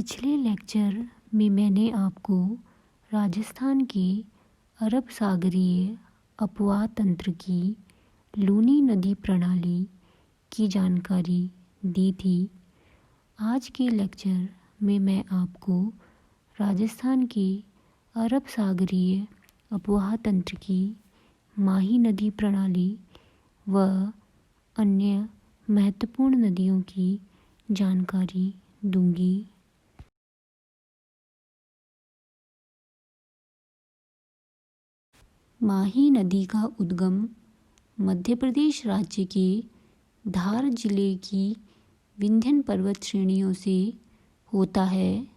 पिछले लेक्चर में मैंने आपको राजस्थान के अरब सागरीय अपवाह तंत्र की लूनी नदी प्रणाली की जानकारी दी थी। आज के लेक्चर में मैं आपको राजस्थान के अरब सागरीय अपवाह तंत्र की माही नदी प्रणाली व अन्य महत्वपूर्ण नदियों की जानकारी दूंगी। माही नदी का उद्गम मध्य प्रदेश राज्य के धार जिले की विंध्य पर्वत श्रेणियों से होता है।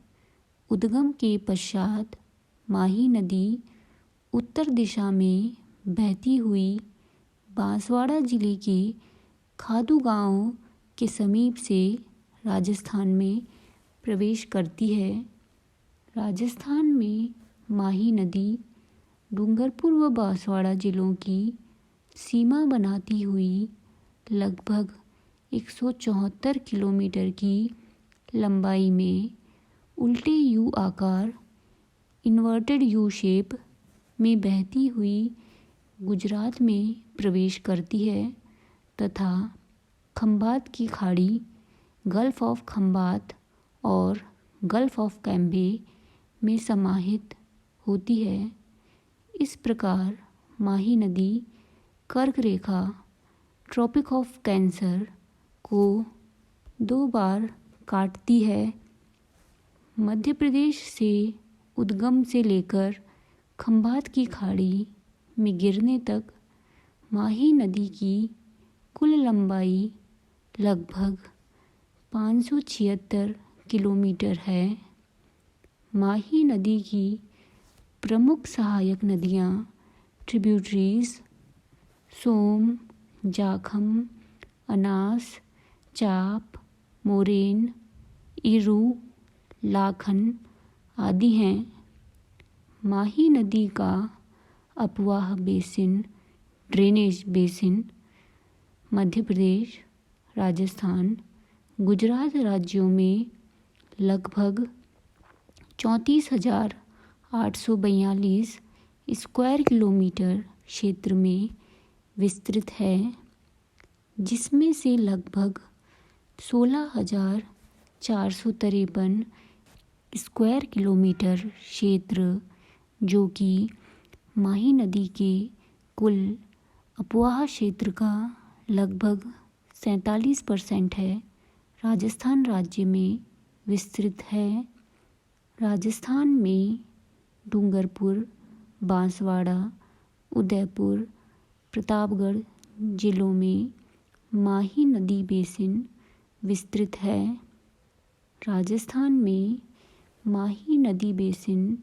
उद्गम के पश्चात माही नदी उत्तर दिशा में बहती हुई बांसवाड़ा जिले के खादू गांव के समीप से राजस्थान में प्रवेश करती है। राजस्थान में माही नदी डूंगरपुर व बांसवाड़ा जिलों की सीमा बनाती हुई लगभग 174 किलोमीटर की लंबाई में उल्टे यू आकार इन्वर्टेड यू शेप में बहती हुई गुजरात में प्रवेश करती है तथा खंभात की खाड़ी, गल्फ ऑफ खंभात और गल्फ ऑफ कैम्बे में समाहित होती है। इस प्रकार माही नदी कर्क रेखा ट्रॉपिक ऑफ कैंसर को 2 बार काटती है। मध्य प्रदेश से उद्गम से लेकर खंभात की खाड़ी में गिरने तक माही नदी की कुल लंबाई लगभग 576 किलोमीटर है। माही नदी की प्रमुख सहायक नदियाँ ट्रिब्यूटरीज सोम, जाखम, अनास, चाप, मोरेन, इरू, लाखन आदि हैं। माही नदी का अपवाह basin drainage basin Madhya Pradesh, Rajasthan, Gujarat राज्यों में लगभग 34,842 स्क्वायर किलोमीटर क्षेत्र में विस्तृत है, जिसमें से लगभग 16,453 स्क्वायर किलोमीटर क्षेत्र जो कि माही नदी के कुल अपवाह क्षेत्र का लगभग 47% है, राजस्थान राज्य में विस्तृत है। राजस्थान में डूंगरपुर, बांसवाड़ा, उदयपुर, प्रतापगढ़ जिलों में माही नदी बेसिन विस्तृत है। राजस्थान में माही नदी बेसिन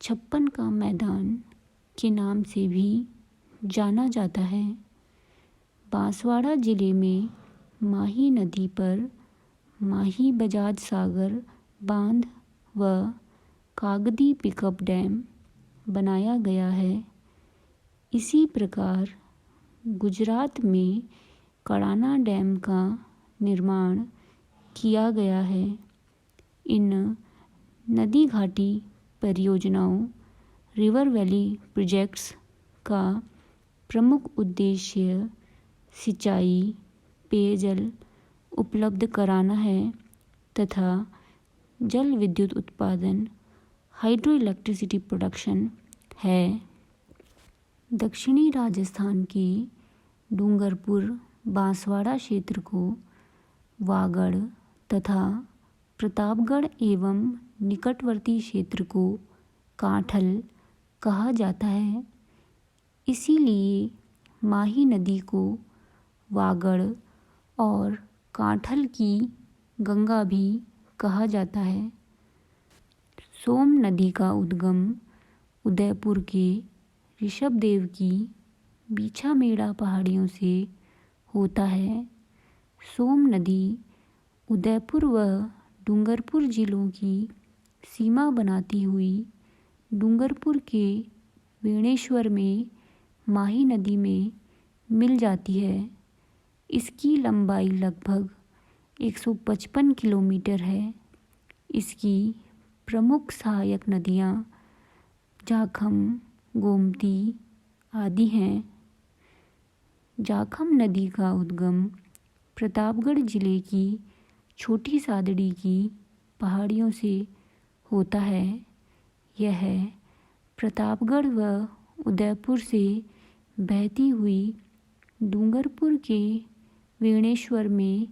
छप्पन का मैदान के नाम से भी जाना जाता है। बांसवाड़ा जिले में माही नदी पर माही बजाज सागर बांध व कागदी पिकअप डैम बनाया गया है। इसी प्रकार गुजरात में कड़ाना डैम का निर्माण किया गया है। इन नदी घाटी परियोजनाओं रिवर वैली प्रोजेक्ट्स का प्रमुख उद्देश्य सिंचाई, पेयजल उपलब्ध कराना है तथा जल विद्युत उत्पादन हाइड्रो इलेक्ट्रिसिटी प्रोडक्शन है। दक्षिणी राजस्थान के डूंगरपुर बांसवाड़ा क्षेत्र को वागड़ तथा प्रतापगढ़ एवं निकटवर्ती क्षेत्र को कांठल कहा जाता है। इसीलिए माही नदी को वागड़ और कांठल की गंगा भी कहा जाता है। सोम नदी का उद्गम उदयपुर के ऋषभदेव की बीछामेड़ा पहाड़ियों से होता है। सोम नदी उदयपुर व डूंगरपुर जिलों की सीमा बनाती हुई डूंगरपुर के वेणेश्वर में माही नदी में मिल जाती है। इसकी लंबाई लगभग 155 किलोमीटर है। इसकी प्रमुख सहायक नदियाँ जाखम, गोमती आदि हैं। जाखम नदी का उद्गम प्रतापगढ़ जिले की छोटी सादड़ी की पहाड़ियों से होता है। यह प्रतापगढ़ व उदयपुर से बहती हुई डूंगरपुर के वेणेश्वर में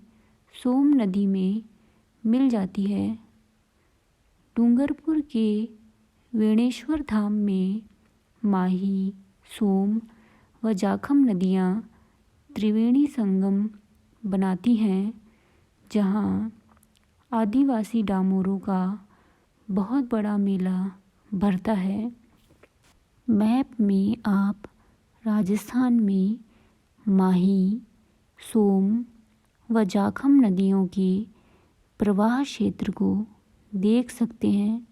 सोम नदी में मिल जाती है। डूंगरपुर के वेणेश्वर धाम में माही, सोम व जाखम नदियाँ त्रिवेणी संगम बनाती हैं, जहाँ आदिवासी डामोरों का बहुत बड़ा मेला भरता है। मैप में आप राजस्थान में माही, सोम व जाखम नदियों के प्रवाह क्षेत्र को देख सकते हैं।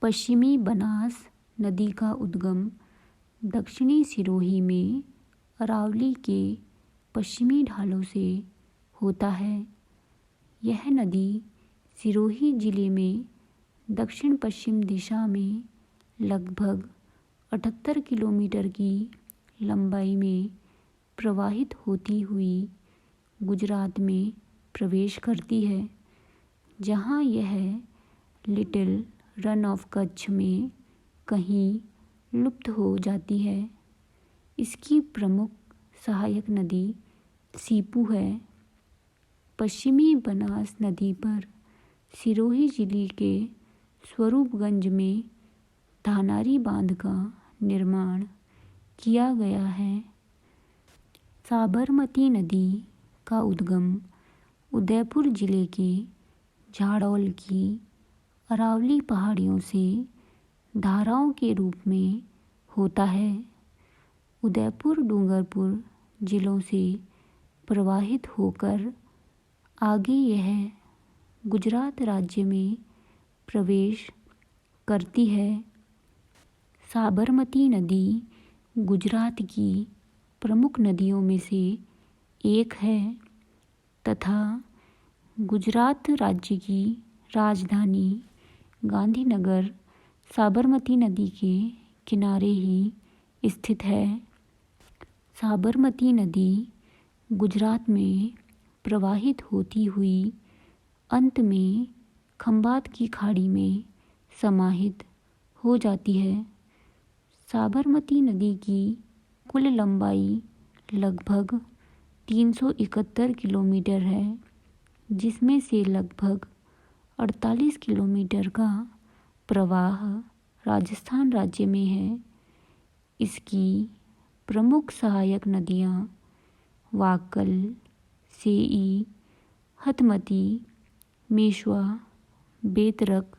पश्चिमी बनास नदी का उद्गम दक्षिणी सिरोही में अरावली के पश्चिमी ढालों से होता है। यह नदी सिरोही जिले में दक्षिण पश्चिम दिशा में लगभग 78 किलोमीटर की लंबाई में प्रवाहित होती हुई गुजरात में प्रवेश करती है, जहाँ यह लिटिल रन ऑफ कच्छ में कहीं लुप्त हो जाती है। इसकी प्रमुख सहायक नदी सीपू है। पश्चिमी बनास नदी पर सिरोही जिले के स्वरूपगंज में धानारी बांध का निर्माण किया गया है। साबरमती नदी का उद्गम उदयपुर जिले के झाड़ौल की अरावली पहाड़ियों से धाराओं के रूप में होता है। उदयपुर डूंगरपुर जिलों से प्रवाहित होकर आगे यह गुजरात राज्य में प्रवेश करती है। साबरमती नदी गुजरात की प्रमुख नदियों में से एक है तथा गुजरात राज्य की राजधानी गांधीनगर साबरमती नदी के किनारे ही स्थित है। साबरमती नदी गुजरात में प्रवाहित होती हुई अंत में खंबात की खाड़ी में समाहित हो जाती है। साबरमती नदी की कुल लंबाई लगभग 371 किलोमीटर है, जिसमें से लगभग 48 किलोमीटर का प्रवाह राजस्थान राज्य में है। इसकी प्रमुख सहायक नदियाँ वाकल, सेई, हथमती, मेशवा, बेतरक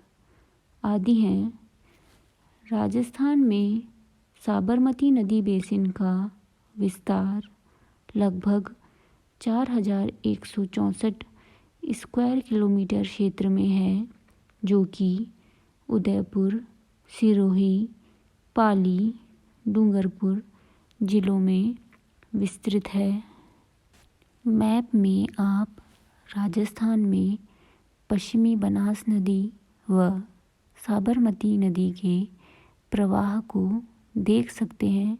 आदि हैं। राजस्थान में साबरमती नदी बेसिन का विस्तार लगभग 4164 स्क्वायर किलोमीटर क्षेत्र में है, जो कि उदयपुर, सिरोही, पाली, डूंगरपुर जिलों में विस्तृत है। मैप में आप राजस्थान में पश्चिमी बनास नदी व साबरमती नदी के प्रवाह को देख सकते हैं।